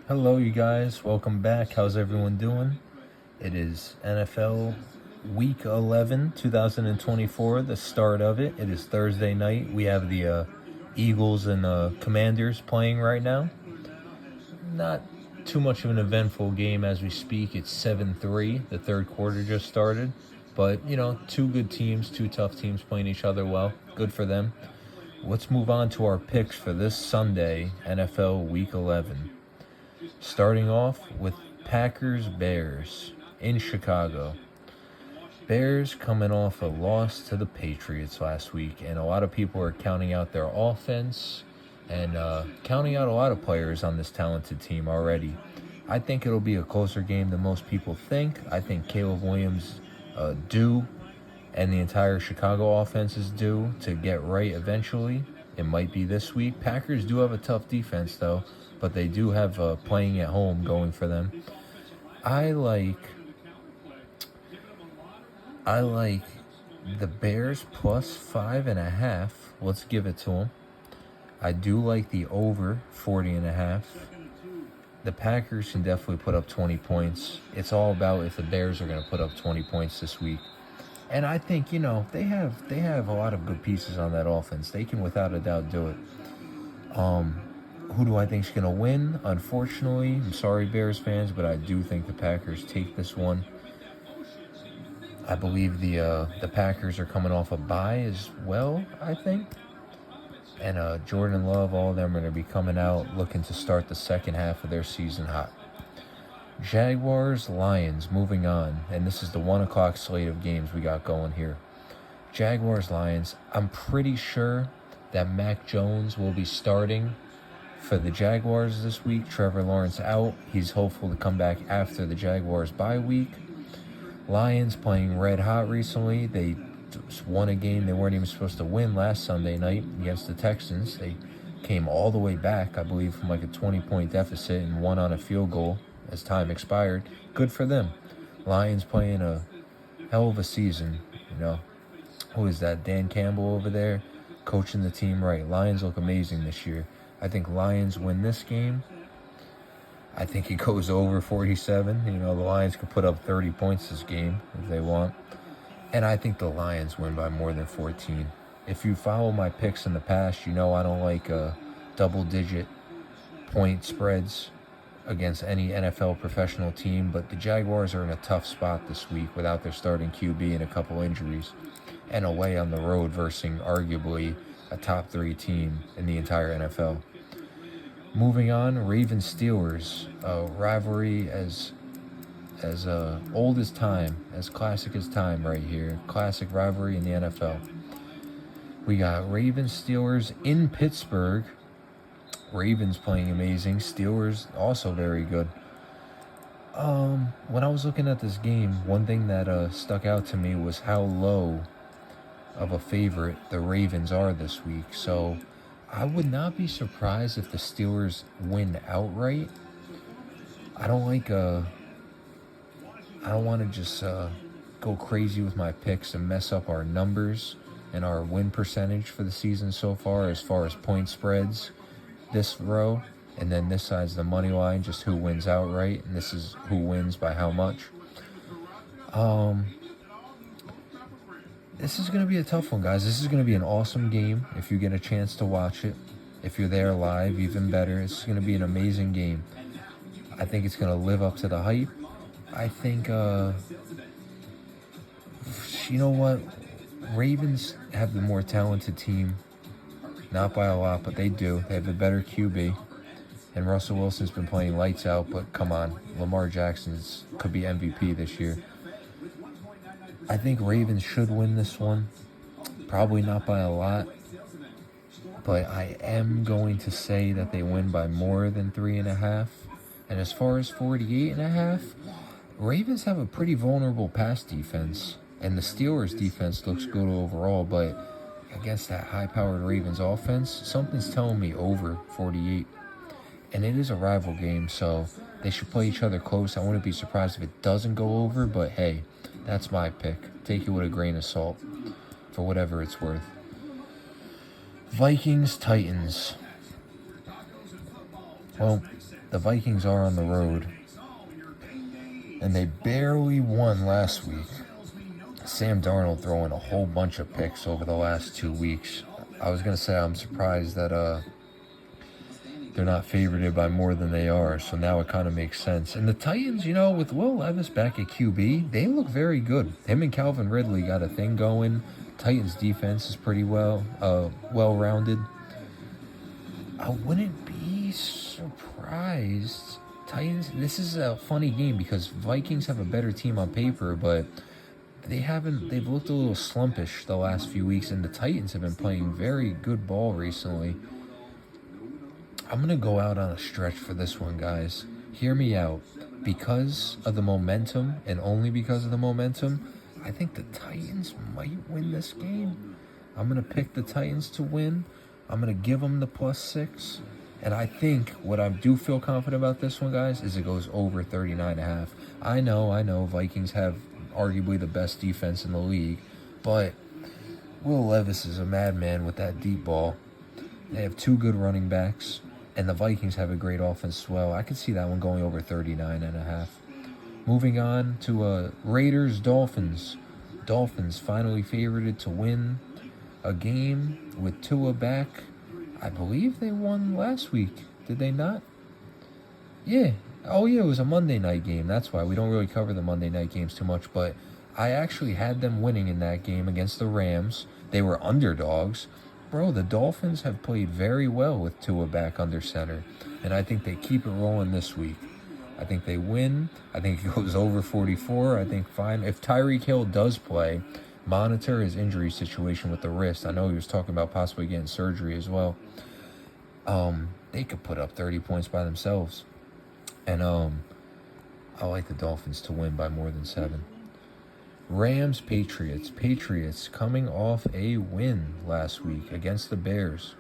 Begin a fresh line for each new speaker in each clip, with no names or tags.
Hello, you guys. Welcome back. How's everyone doing? It is NFL Week 11, 2024, the start of it. It is Thursday night. We have the Eagles and Commanders playing right now. Not too much of an eventful game as we speak. It's 7-3. The third quarter just started. But, two good teams, two tough teams playing each other well. Good for them. Let's move on to our picks for this Sunday, NFL Week 11. Starting off with Packers-Bears in Chicago. Bears coming off a loss to the Patriots last week, and a lot of people are counting out their offense and counting out a lot of players on this talented team already. I think it'll be a closer game than most people think. I think Caleb Williams due, and the entire Chicago offense is due to get right eventually. It might be this week. Packers do have a tough defense, though, but they do have playing at home going for them. I like the Bears plus 5.5. Let's give it to them. I do like the over 40.5. The Packers can definitely put up 20 points. It's all about if the Bears are going to put up 20 points this week. And I think, they have a lot of good pieces on that offense. They can without a doubt do it. Who do I think is going to win? Unfortunately, I'm sorry, Bears fans, but I do think the Packers take this one. I believe the Packers are coming off a bye as well, I think. And Jordan Love, all of them are going to be coming out looking to start the second half of their season hot. Jaguars-Lions, moving on. And this is the 1 o'clock slate of games we got going here. Jaguars-Lions, I'm pretty sure that Mac Jones will be starting for the Jaguars this week. Trevor Lawrence out. He's hopeful to come back after the Jaguars bye week. Lions playing red hot recently. They won a game they weren't even supposed to win last Sunday night against the Texans. They came all the way back, I believe, from like a 20-point deficit and won on a field goal as time expired. Good for them. Lions playing a hell of a season. Who is that? Dan Campbell over there coaching the team right. Lions look amazing this year. I think Lions win this game. I think it goes over 47. The Lions could put up 30 points this game if they want. And I think the Lions win by more than 14. If you follow my picks in the past, I don't like double-digit point spreads against any NFL professional team, but the Jaguars are in a tough spot this week without their starting QB and a couple injuries, and away on the road versus arguably a top 3 team in the entire NFL. Moving on, Ravens-Steelers, a rivalry as old as time, as classic as time right here. Classic rivalry in the NFL. We got Ravens-Steelers in Pittsburgh. Ravens playing amazing. Steelers also very good. When I was looking at this game, one thing that stuck out to me was how low of a favorite the Ravens are this week. So I would not be surprised if the Steelers win outright. I don't want to just go crazy with my picks and mess up our numbers and our win percentage for the season so far as point spreads. This row, and then this side's the money line, just who wins outright, and this is who wins by how much. This is going to be a tough one, guys. This is going to be an awesome game if you get a chance to watch it. If you're there live, even better. It's going to be an amazing game. I think it's going to live up to the hype. I think, you know what? Ravens have the more talented team. Not by a lot, but they do. They have the better QB. And Russell Wilson's been playing lights out, but come on. Lamar Jackson could be MVP this year. I think Ravens should win this one. Probably not by a lot. But I am going to say that they win by more than 3.5. And as far as 48.5, Ravens have a pretty vulnerable pass defense. And the Steelers' defense looks good overall, but against that high-powered Ravens offense, something's telling me over 48. And it is a rival game, so they should play each other close. I wouldn't be surprised if it doesn't go over, but hey, that's my pick. Take it with a grain of salt for whatever it's worth. Vikings-Titans. Well, the Vikings are on the road, and they barely won last week. Sam Darnold throwing a whole bunch of picks over the last 2 weeks. I was going to say I'm surprised that they're not favored by more than they are, so now it kind of makes sense. And the Titans, with Will Levis back at QB, they look very good. Him and Calvin Ridley got a thing going. Titans defense is pretty well-rounded. I wouldn't be surprised. Titans, this is a funny game because Vikings have a better team on paper, but they've looked a little slumpish the last few weeks, and the Titans have been playing very good ball recently. I'm going to go out on a stretch for this one, guys. Hear me out. Because of the momentum, and only because of the momentum, I think the Titans might win this game. I'm going to pick the Titans to win. I'm going to give them the +6. And I think what I do feel confident about this one, guys, is it goes over 39.5. I know, Vikings have arguably the best defense in the league, but Will Levis is a madman with that deep ball. They have 2 good running backs, and the Vikings have a great offense as well. I could see that one going over 39.5. Moving on to Raiders-Dolphins. Dolphins finally favored to win a game with Tua back. I believe they won last week. Did they not? Yeah. Oh, yeah, it was a Monday night game. That's why we don't really cover the Monday night games too much. But I actually had them winning in that game against the Rams. They were underdogs. Bro, the Dolphins have played very well with Tua back under center. And I think they keep it rolling this week. I think they win. I think it goes over 44. I think fine. If Tyreek Hill does play, monitor his injury situation with the wrist. I know he was talking about possibly getting surgery as well. They could put up 30 points by themselves. And I like the Dolphins to win by more than 7. Rams, Patriots. Patriots coming off a win last week against the Bears.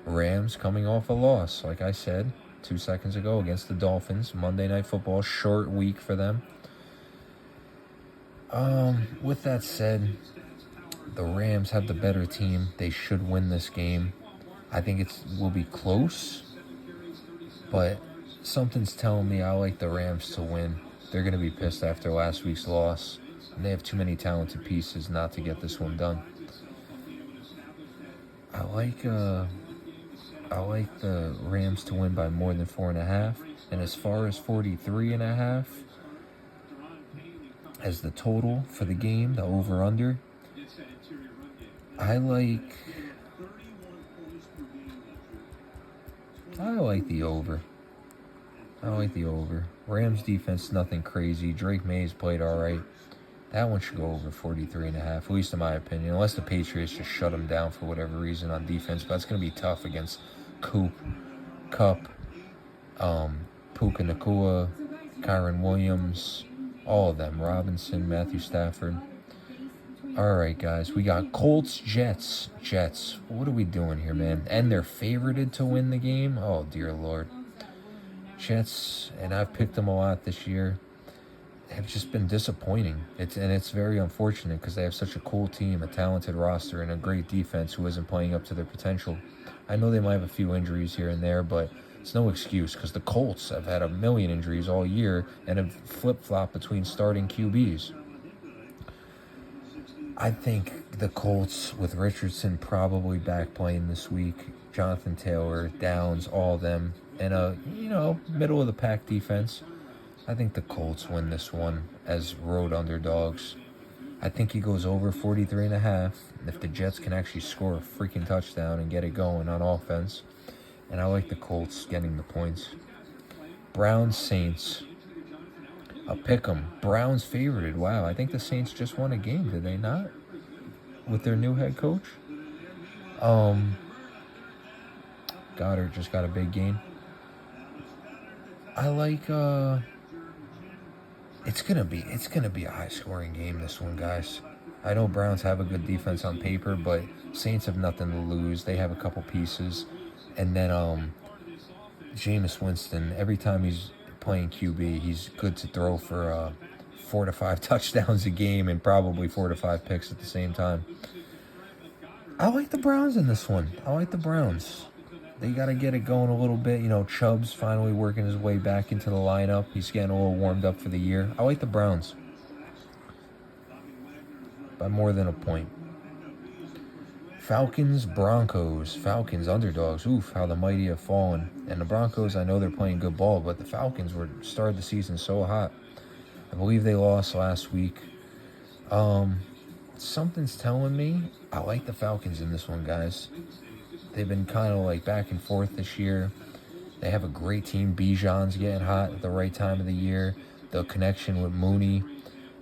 Rams coming off a loss, like I said 2 seconds ago, against the Dolphins. Monday Night Football, short week for them. With that said, the Rams have the better team. They should win this game. I think it will be close, but something's telling me I like the Rams to win. They're going to be pissed after last week's loss, and they have too many talented pieces not to get this one done. I like the Rams to win by more than 4.5, and as far as 43.5 as the total for the game, the over/under, I like the over. I like the over. Rams defense, nothing crazy. Drake Mays played all right. That one should go over 43.5, at least in my opinion, unless the Patriots just shut them down for whatever reason on defense. But that's going to be tough against Kupp, Puka Nacua, Kyron Williams, all of them. Robinson, Matthew Stafford. All right, guys, we got Colts, Jets. What are we doing here, man? And they're favorited to win the game? Oh, dear Lord. Jets, and I've picked them a lot this year, have just been disappointing. It's very unfortunate because they have such a cool team, a talented roster, and a great defense who isn't playing up to their potential. I know they might have a few injuries here and there, but it's no excuse because the Colts have had a million injuries all year and have flip-flopped between starting QBs. I think the Colts, with Richardson probably back playing this week, Jonathan Taylor, Downs, all of them, and middle-of-the-pack defense, I think the Colts win this one as road underdogs. I think he goes over 43.5 if the Jets can actually score a freaking touchdown and get it going on offense. And I like the Colts getting the points. Browns, Saints. I'll pick them. Browns favorited. Wow, I think the Saints just won a game, did they not? With their new head coach? Goddard just got a big game. I like it's gonna be a high scoring game, this one, guys. I know Browns have a good defense on paper, but Saints have nothing to lose. They have a couple pieces. And then Jameis Winston, every time he's playing QB, he's good to throw for 4 to 5 touchdowns a game and probably 4 to 5 picks at the same time. I like the Browns in this one. I like the Browns. they got to get it going a little bit. You know, Chubb's finally working his way back into the lineup. He's getting a little warmed up for the year. I like the Browns by more than a point. Falcons, Broncos. Falcons, underdogs. Oof, how the mighty have fallen. And the Broncos, I know they're playing good ball, but the Falcons started the season so hot. I believe they lost last week. Something's telling me I like the Falcons in this one, guys. They've been kind of like back and forth this year. They have a great team. Bijan's getting hot at the right time of the year. The connection with Mooney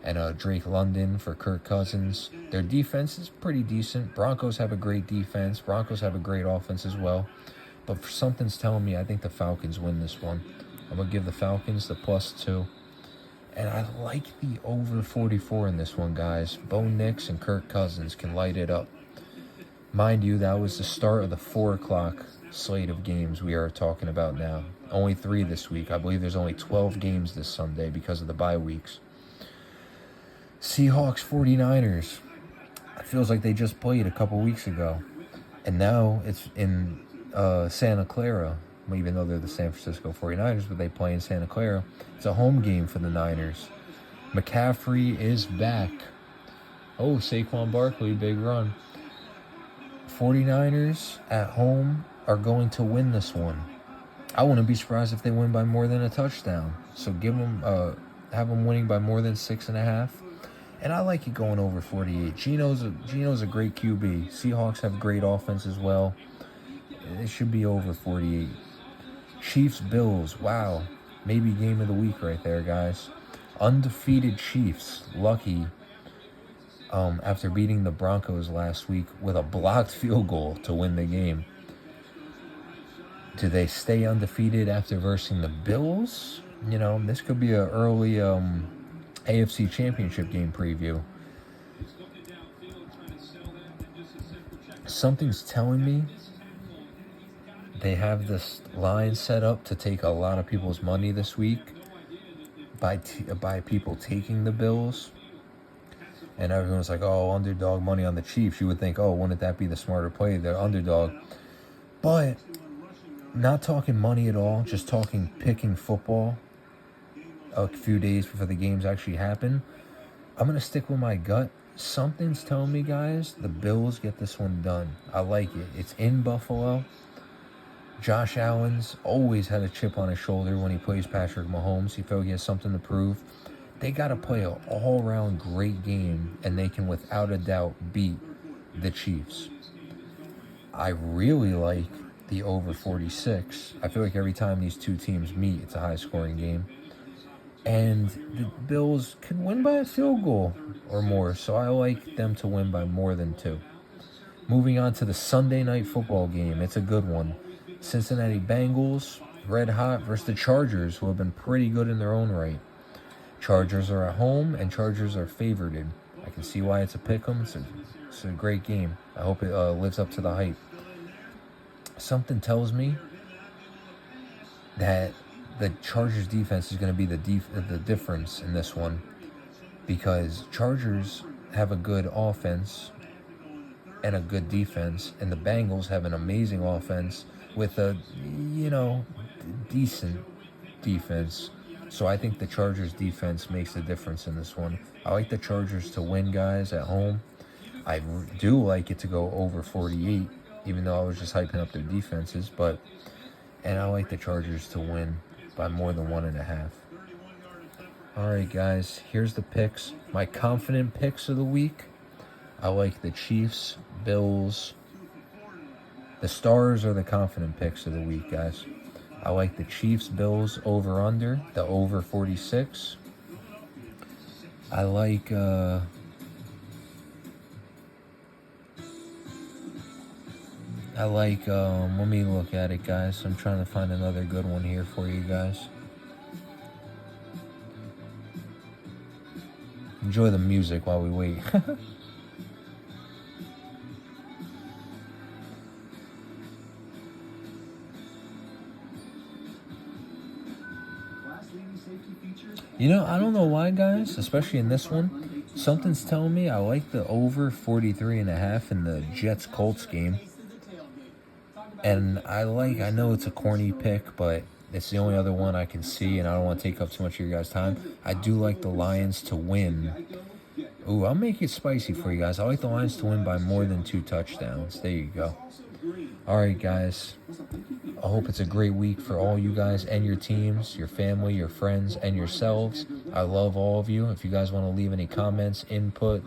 and Drake London for Kirk Cousins. Their defense is pretty decent. Broncos have a great defense. Broncos have a great offense as well. But something's telling me I think the Falcons win this one. I'm going to give the Falcons the +2. And I like the over 44 in this one, guys. Bo Nix and Kirk Cousins can light it up. Mind you, that was the start of the 4 o'clock slate of games we are talking about now. Only 3 this week. I believe there's only 12 games this Sunday because of the bye weeks. Seahawks, 49ers. It feels like they just played a couple weeks ago. And now it's in Santa Clara. Even though they're the San Francisco 49ers, but they play in Santa Clara. It's a home game for the Niners. McCaffrey is back. Oh, Saquon Barkley, big run. 49ers at home are going to win this one. I wouldn't be surprised if they win by more than a touchdown. So have them winning by more than 6.5. And I like it going over 48. Geno's a great QB. Seahawks have great offense as well. It should be over 48. Chiefs, Bills. Wow. Maybe game of the week right there, guys. Undefeated Chiefs. Lucky after beating the Broncos last week with a blocked field goal to win the game. Do they stay undefeated after versing the Bills? You know, this could be an early AFC Championship game preview. Something's telling me they have this line set up to take a lot of people's money this week by people taking the Bills. And everyone's like, oh, underdog money on the Chiefs. You would think, oh, wouldn't that be the smarter play? They're underdog. But not talking money at all, just talking picking football a few days before the games actually happen. I'm going to stick with my gut. Something's telling me, guys, the Bills get this one done. I like it. It's in Buffalo. Josh Allen's always had a chip on his shoulder when he plays Patrick Mahomes. He feels he has something to prove. They got to play an all-around great game, and they can, without a doubt, beat the Chiefs. I really like the over 46. I feel like every time these two teams meet, it's a high-scoring game. And the Bills can win by a field goal or more, so I like them to win by more than 2. Moving on to the Sunday night football game. It's a good one. Cincinnati Bengals, red hot, versus the Chargers, who have been pretty good in their own right. Chargers are at home, and Chargers are favored. I can see why it's a pick'em. It's a great game. I hope it lives up to the hype. Something tells me that the Chargers defense is going to be the difference in this one, because Chargers have a good offense and a good defense, and the Bengals have an amazing offense with a, decent defense. So I think the Chargers defense makes the difference in this one. I like the Chargers to win, guys, at home. I do like it to go over 48, even though I was just hyping up their defenses. And I like the Chargers to win by more than 1.5. All right, guys, here's the picks. My confident picks of the week. I like the Chiefs, Bills. The stars are the confident picks of the week, guys. I like the Chiefs, Bills, over-under, the over 46. I like, let me look at it, guys. I'm trying to find another good one here for you guys. Enjoy the music while we wait. I don't know why, guys, especially in this one. Something's telling me I like the over 43.5 in the Jets-Colts game. And I know it's a corny pick, but it's the only other one I can see, and I don't want to take up too much of your guys' time. I do like the Lions to win. Ooh, I'll make it spicy for you guys. I like the Lions to win by more than 2 touchdowns. There you go. All right, guys. I hope it's a great week for all you guys and your teams, your family, your friends, and yourselves. I love all of you. If you guys want to leave any comments, input,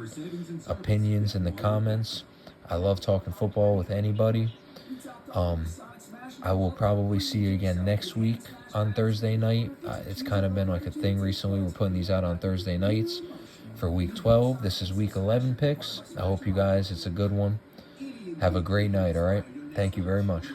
opinions in the comments, I love talking football with anybody. I will probably see you again next week on Thursday night. It's kind of been like a thing recently. We're putting these out on Thursday nights for week 12. This is week 11 picks. I hope you guys, it's a good one. Have a great night, all right? Thank you very much.